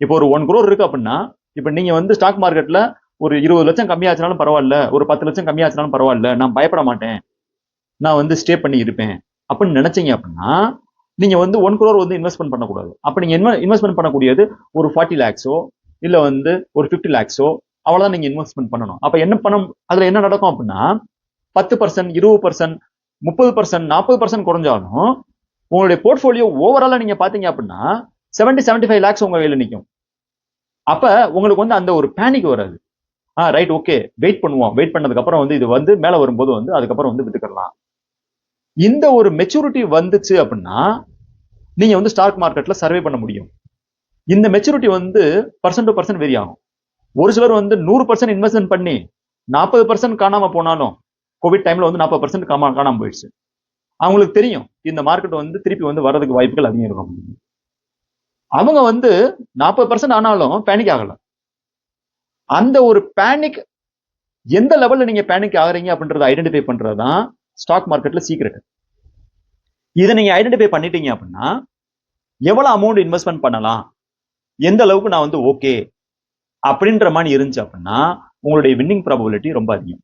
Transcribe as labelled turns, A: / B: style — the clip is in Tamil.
A: இப்போ ஒரு 1 crore இருக்கு அப்படின்னா, இப்போ நீங்க வந்து ஸ்டாக் மார்க்கெட்ல ஒரு 20 லட்சம் கம்மியாச்சுனாலும் பரவாயில்ல, ஒரு 10 லட்சம் கம்மியாச்சுனாலும் பரவாயில்ல, நான் பயப்பட மாட்டேன், நான் வந்து ஸ்டே பண்ணி இருப்பேன் அப்படின்னு நினைச்சீங்க அப்படின்னா, நீங்க வந்து 1 crore வந்து இன்வெஸ்ட்மெண்ட் பண்ணக்கூடாது. அப்ப நீங்க இன்வெஸ்ட்மெண்ட் பண்ணக்கூடியது ஒரு 40 lakhsஓ இல்ல வந்து ஒரு 50 lakhsஓ அவ்வளவுதான் நீங்க இன்வெஸ்ட்மெண்ட் பண்ணணும். அப்ப என்ன பண்ண அதுல என்ன நடக்கும் அப்படின்னா 10%, 20%, 30%, 40% குறைஞ்சாலும் உங்களுடைய போர்ட்போலியோ ஓவராலா நீங்க பாத்தீங்க அப்படின்னா 70-75 lakhs உங்க கையில நிக்கும். அப்ப உங்களுக்கு வந்து அந்த ஒரு பேனிக் வராது. ரைட், ஓகே, வெயிட் பண்ணுவோம், வெயிட் பண்ணதுக்கு அப்புறம் வந்து இது வந்து மேல வரும்போது வந்து அதுக்கப்புறம் வந்து வித்துக்கலாம். இந்த ஒரு மெச்சூரிட்டி வந்துச்சு அப்படின்னா நீங்க வந்து ஸ்டாக் மார்க்கெட்ல சர்வே பண்ண முடியும். இந்த மெச்சூரிட்டி வந்து பர்சன்ட் டு பர்சன்ட் வேரி ஆகும். ஒரு சிலர் வந்து 100% இன்வெஸ்ட்மெண்ட் பண்ணி 40% காணாம போனாலும், கோவிட் டைம்ல வந்து 40% காணாம போயிடுச்சு. அவங்களுக்கு தெரியும் இந்த மார்க்கெட் வந்து திருப்பி வந்து வர்றதுக்கு வாய்ப்புகள் அதிகம் இருக்கும். அவங்க வந்து 40% ஆனாலும் பேனிக் ஆகல. அந்த ஒரு பேனிக் எந்த லெவல்ல நீங்க பேனிக் ஆகுறீங்க அப்படின்றத ஐடென்டிஃபை பண்றதுதான் ஸ்டாக் மார்க்கெட்ல சீக்ரெட். இதை நீங்க ஐடென்டிஃபை பண்ணிட்டீங்க அப்படின்னா எவ்வளவு அமௌண்ட் இன்வெஸ்ட்மெண்ட் பண்ணலாம், எந்த அளவுக்கு நான் வந்து ஓகே அப்படின்ற மாதிரி இருந்துச்சு அப்படின்னா உங்களுடைய வின்னிங் ப்ராபபிலிட்டி ரொம்ப அதிகம்.